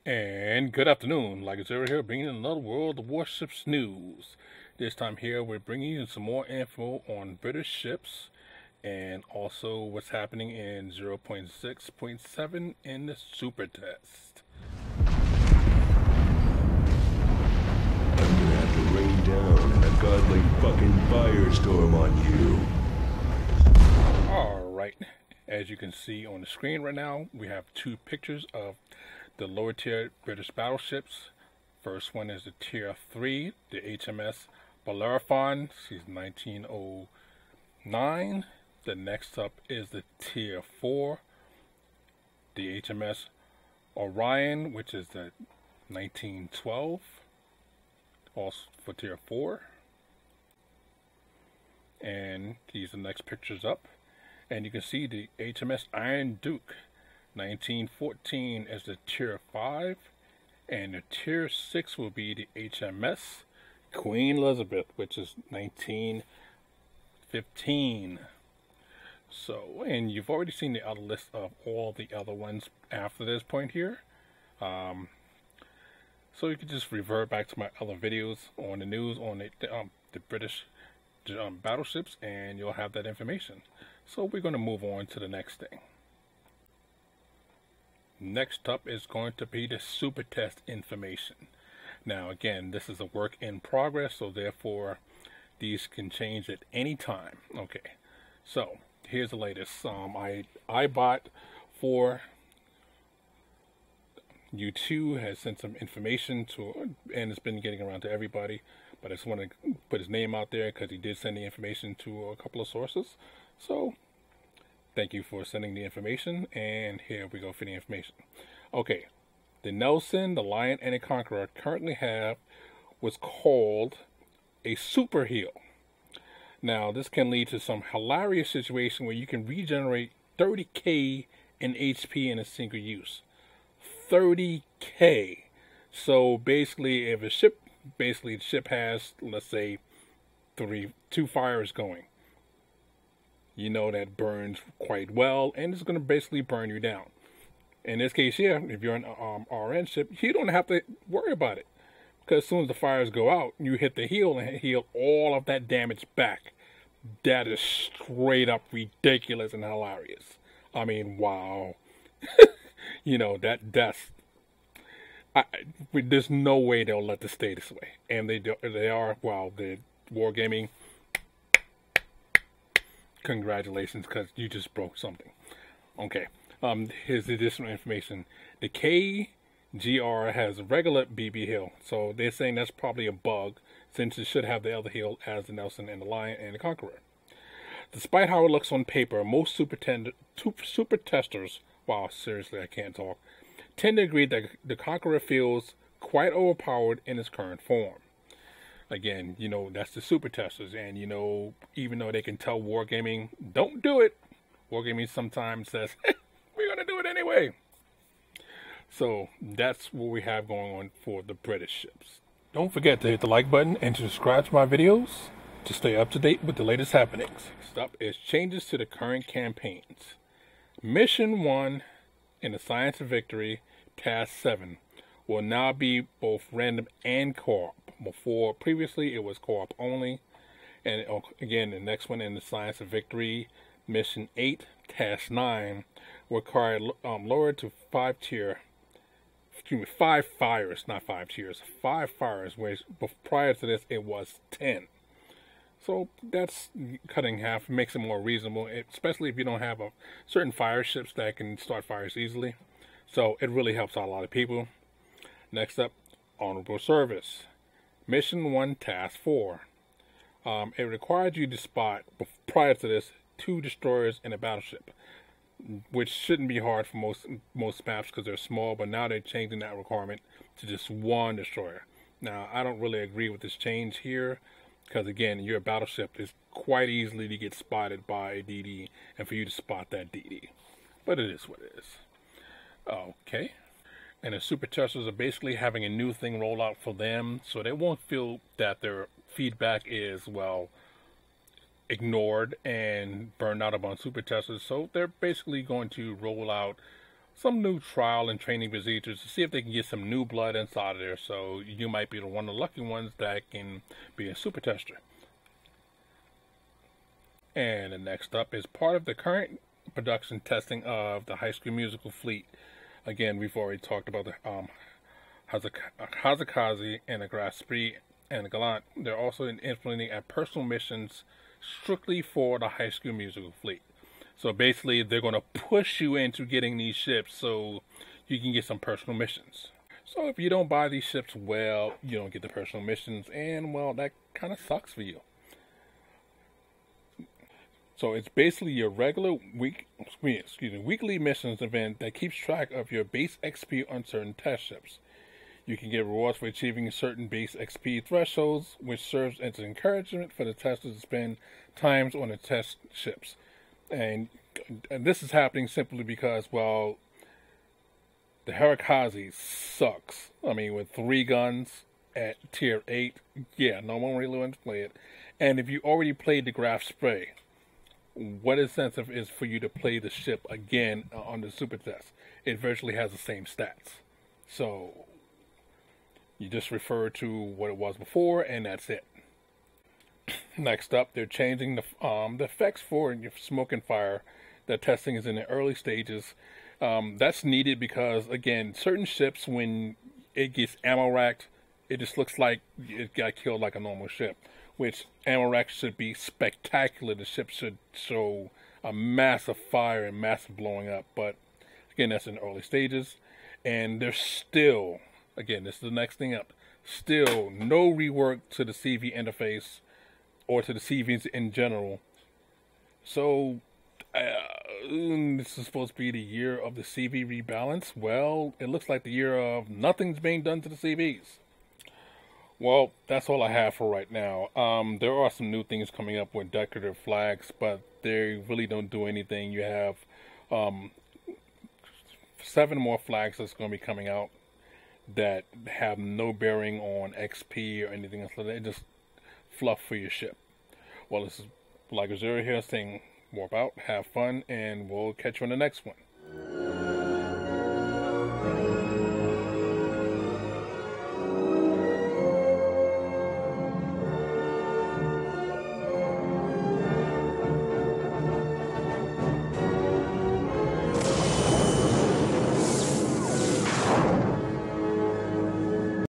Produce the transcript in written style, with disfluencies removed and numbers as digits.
And good afternoon, like it's over here, bringing in another World of Warships news. This time here, we're bringing you some more info on British ships and also what's happening in 0.6.7 in the Supertest. I'm gonna have to rain down in a godly fucking firestorm on you. Alright, as you can see on the screen right now, we have two pictures of the lower tier British battleships. First one is the tier 3, the HMS Bellerophon, she's 1909. The next up is the tier 4, the HMS Orion, which is the 1912, also for tier 4. And these are the next pictures up. And you can see the HMS Iron Duke, 1914 is the tier 5, and the tier 6 will be the HMS Queen Elizabeth, which is 1915. So, and you've already seen the other list of all the other ones after this point here. So you can just revert back to my other videos on the news on the British battleships, and you'll have that information. So we're going to move on to the next thing. Next up is going to be the Supertest information. Now again, this is a work in progress, so therefore these can change at any time. Okay, so here's the latest. I bought for U2 has sent some information to, and it's been getting around to everybody, but I just want to put his name out there because he did send the information to a couple of sources. So thank you for sending the information, and here we go for the information. Okay, the Nelson, the Lion, and the Conqueror currently have what's called a super heal. Now, this can lead to some hilarious situation where you can regenerate 30k in HP in a single use. 30k. So basically, if a ship, the ship has, let's say, two fires going, you know that burns quite well, and it's going to basically burn you down. In this case here, if you're an RN ship, you don't have to worry about it, because as soon as the fires go out, you hit the heal and heal all of that damage back. That is straight up ridiculous and hilarious. I mean, wow. You know, that's... there's no way they'll let this stay this way. And they are, well, the Wargaming... Congratulations, because you just broke something. Okay, here's the additional information. The KGR has a regular BB heal, so they're saying that's probably a bug, since it should have the other heal as the Nelson and the Lion and the Conqueror. Despite how it looks on paper, most super testers, wow, seriously, I can't talk, tend to agree that the Conqueror feels quite overpowered in its current form. Again, you know, that's the super testers, and you know, even though they can tell Wargaming, don't do it, Wargaming sometimes says, we're going to do it anyway. So that's what we have going on for the British ships. Don't forget to hit the like button and to subscribe to my videos to stay up to date with the latest happenings. Next up is changes to the current campaigns. Mission 1 in the Science of Victory, Task 7, will now be both random and co-op. Before, previously, it was co-op only. And again, the next one in the Science of Victory, Mission 8, Task 9, required lowered to 5 fires, not 5 tiers, 5 fires, whereas prior to this, it was 10. So that's cutting half, makes it more reasonable, especially if you don't have certain fire ships that can start fires easily. So it really helps out a lot of people. Next up, Honorable Service. Mission 1, Task 4. It required you to spot, prior to this, 2 destroyers in a battleship, which shouldn't be hard for most maps because they're small, but now they're changing that requirement to just 1 destroyer. Now, I don't really agree with this change here, because again, your battleship is quite easily to get spotted by a DD, and for you to spot that DD. But it is what it is. Okay. And the super testers are basically having a new thing roll out for them, so they won't feel that their feedback is, well, ignored and burned out upon super testers. So they're basically going to roll out some new trial and training procedures to see if they can get some new blood inside of there. So you might be one of the lucky ones that can be a Supertester. And the next up is part of the current production testing of the High School Musical fleet. Again, we've already talked about the Hazakazi and the Grand Prix and the Gallant. They're also implementing at personal missions strictly for the High School Musical fleet. So basically, they're going to push you into getting these ships so you can get some personal missions. So if you don't buy these ships, well, you don't get the personal missions, and well, that kind of sucks for you. So it's basically your regular weekly missions event that keeps track of your base XP on certain test ships. You can get rewards for achieving certain base XP thresholds, which serves as encouragement for the testers to spend times on the test ships. And this is happening simply because, well, the Harakazi sucks. I mean, with 3 guns at tier 8, yeah, no one really wants to play it. And if you already played the Graph Spray, what incentive is for you to play the ship again on the Supertest? It virtually has the same stats. So you just refer to what it was before, and that's it. Next up, they're changing the effects for smoke and fire. The testing is in the early stages. That's needed because, again, certain ships, when it gets ammo racked, it just looks like it got killed like a normal ship. Which ammo rack should be spectacular. The ship should show a massive fire and massive blowing up. But again, that's in the early stages. And there's still, again, this is the next thing up, still no rework to the CV interface or to the CVs in general. So this is supposed to be the year of the CV rebalance. Well, it looks like the year of nothing's being done to the CVs. Well, that's all I have for right now. There are some new things coming up with decorative flags, but they really don't do anything. You have 7 more flags that's going to be coming out that have no bearing on XP or anything else like that. Just fluff for your ship. Well, this is Black Zero here saying warp out, have fun, and we'll catch you on the next one.